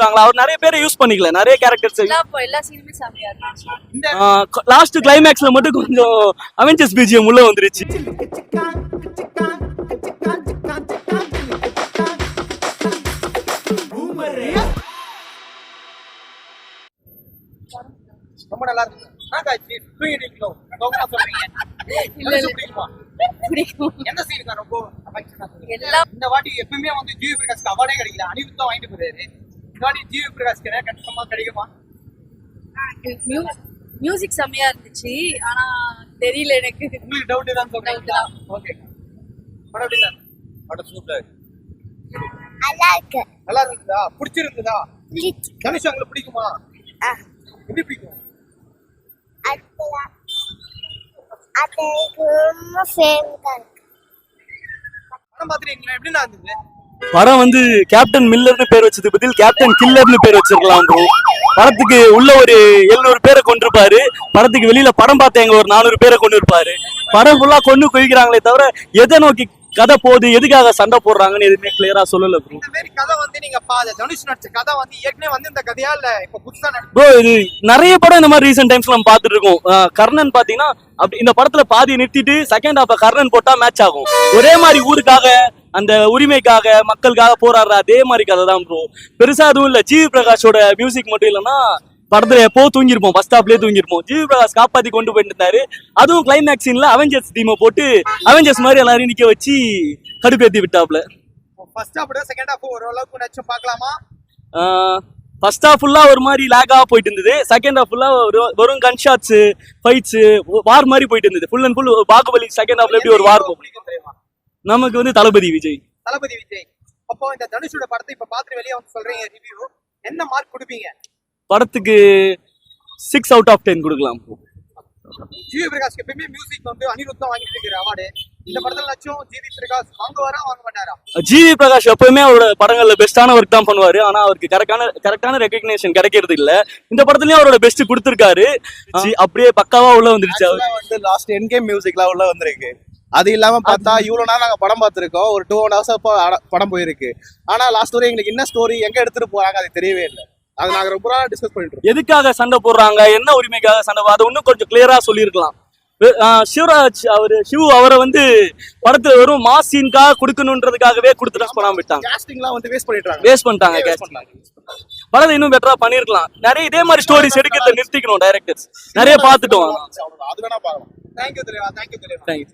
அவர் நிறைய பேரை யூஸ் பண்ணிக்கல, நிறைய கேரக்டர்ஸ். எல்லா சீனுமே செமையா இருந்துச்சு. லாஸ்ட் கிளைமேக்ஸ்ல மட்டும் கொஞ்சம் அவெஞ்சர்ஸ் பிஜிஎம் உள்ள வந்துருச்சு. ரொம்ப நல்லா இருக்கு. எந்த சீனுக்கு ரொம்ப இந்த வாட்டி எப்பவுமே வந்து ஜிவி பிரகாஷ்க்கு அவார்டே கிடைக்கல, அனிருத்தா வாங்கிட்டு போறாரு. இந்த வாட்டி ஜிவி பிரகாஷ்க்கு கன்ஃபார்மா கிடைக்குமா? மியூசிக் செமையா இருந்துச்சு, ஆனா தெரியல எனக்கு. உங்களுக்கு டவுட் தான் சொல்றீங்களா? ஓகே. படம் எப்படி சார்? படம் சூப்பர். நல்லா இருக்கு. நல்லா இருக்குதா? பிடிச்சிருந்ததா? தனுஷ் உங்களுக்கு பிடிக்குமா? எப்படி பிடிக்கும்? அது ரொம்ப ஃபேவரட்டா இருக்கு. படம் பாத்துறீங்களா? எப்படி இருந்தது? படம் வந்து கேப்டன் மில்லர்னு பேர் வச்சது பதில் கேப்டன் கில்லர்னு பேர் வச்சிருக்கலாம் ப்ரோ. படத்துக்கு உள்ள ஒரு 700 பேரை கொண்டிருப்பாரு, படத்துக்கு வெளியில படம் பார்த்தவங்க ஒரு 400 பேரை கொண்டு இருப்பாரு. படம் ஃபுல்லா கொண்டு குவிக்கிறாங்களே தவிர எதை நோக்கி கதை போகுது, எதுக்காக சண்டை போடுறாங்கன்னு எதுவுமே கிளியரா சொல்லல ப்ரோ. இந்த மாதிரி கதை வந்து நீங்க தனுஷ் நடிச்ச கதை வந்து ஏற்கனவே வந்து இந்த கதையா இல்ல இப்ப புதுசா ப்ரோ? இது நிறைய படம் இந்த மாதிரி ரீசெண்ட் டைம்ஸ்ல நம்ம பார்த்துட்டு இருக்கோம். கர்ணன் பாத்தீங்கன்னா அப்படி இந்த படத்துல பாதி நிறுத்திட்டு செகண்ட் ஹாஃப் கர்ணன் போட்டா மேட்ச் ஆகும். ஒரே மாதிரி ஊருக்காக அந்த உரிமைக்காக மக்களுக்காக போராடுற அதே மாதிரி கதை தான் ப்ரோ. பெருசா எதுவும் இல்ல. ஜிவி பிரகாஷோட மியூசிக் மட்டும் இல்லைன்னா படத்துல எப்போ தூங்கிருப்போம், ஃபர்ஸ்ட் ஹாப்லயே தூங்கிருப்போம். ஜிவி பிரகாஷ் காப்பாத்தி கொண்டு போயிட்டு இருந்தாரு. அதுவும் கிளைமேக்ஸ் சீன்ல அவெஞ்சர்ஸ் டீமை போட்டு அவெஞ்சர்ஸ் மாதிரி எல்லாரையும் நிக்க வச்சு கடுப்பேத்தி விட்டாப்ல. ஃபர்ஸ்ட் ஹாஃப் செகண்ட் ஹாஃப் ஓரளவுக்கு நச்சு பார்க்கலாமா? ஃபர்ஸ்ட் ஹாஃப் ஃபுல்லா ஒரு மாதிரி லேகா போயிட்டு இருந்தது. செகண்ட் ஹாஃப் ஃபுல்லா வெறும் கன் ஷாட்ஸ், ஃபைட்ஸ், வார் மாதிரி போயிட்டு இருந்தது. Full and full Baahubali second ஹாஃப்ல எப்படி ஒரு வார் போகும். நமக்கு வந்து தளபதி விஜய். தளபதி விஜய். அப்போ இந்த தனுஷோட படத்தை இப்ப பாத்து வெளியே வந்து சொல்றீங்க ரிவ்யூ, என்ன மார்க் கொடுப்பீங்க? படத்துக்கு 6 out of 10 கொடுக்கலாம். ஜிவி பிரகாஷ் எப்பவுமே மியூசிக் வந்து அனிருத்தா வாங்கிட்டு இருக்கிற அவார்டு. இந்த படத்துல லட்சம் ஜிவி பிரகாஷ் வாங்குவாரா வாங்க மாட்டாரா? ஜிவி பிரகாஷ் எப்பவுமே அவரோட படங்கள்ல பெஸ்டான ஒர்க் தான் பண்ணுவாரு. ஆனா அவருக்கு கரெக்டான ரெகக்னேஷன் கிடைக்கிறது இல்ல. இந்த படத்துலயும் அவரோட பெஸ்ட் கொடுத்திருக்காரு. அப்படியே பக்காவா உள்ள வந்துருச்சு. வந்து லாஸ்ட் என் கேம் மியூசிக்லாம் உள்ள வந்திருக்கு. அது இல்லாம பார்த்தா இவ்வளவு நாள் நாங்க படம் பார்த்திருக்கோம், ஒரு 2.5 hours படம் போயிருக்கு. ஆனா லாஸ்ட் வரை எங்களுக்கு என்ன ஸ்டோரி, எங்க எடுத்துட்டு போறாங்க அது தெரியவே இல்லை. அது நாங்க ரொம்ப நாள் டிஸ்கஸ் பண்ணிட்டு இருக்கோம். எதுக்காக சண்டை போடுறாங்க, என்ன உரிமைக்காக சண்டை, அதை இன்னும் கொஞ்சம் கிளியரா சொல்லியிருக்கலாம். சிவராஜ் அவரை வந்து படத்துல வெறும் மாஸ் சீனுக்காக கொடுக்கணுன்றதுக்காகவே கொடுத்து பண்ணாம விட்டாங்க. காஸ்டிங்லாம் வந்து வேஸ்ட் பண்ணிட்டாங்க. படத்தை இன்னும் பெட்டரா பண்ணிருக்கலாம். நிறைய இதே மாதிரி ஸ்டோரிஸ் எடுக்கிறத நிறுத்திக்கணும் டைரக்டர்ஸ். நிறைய பார்த்துட்டோம். அது வேணா பாருங்க. தேங்க்யூ தலைவா. தேங்க்யூ.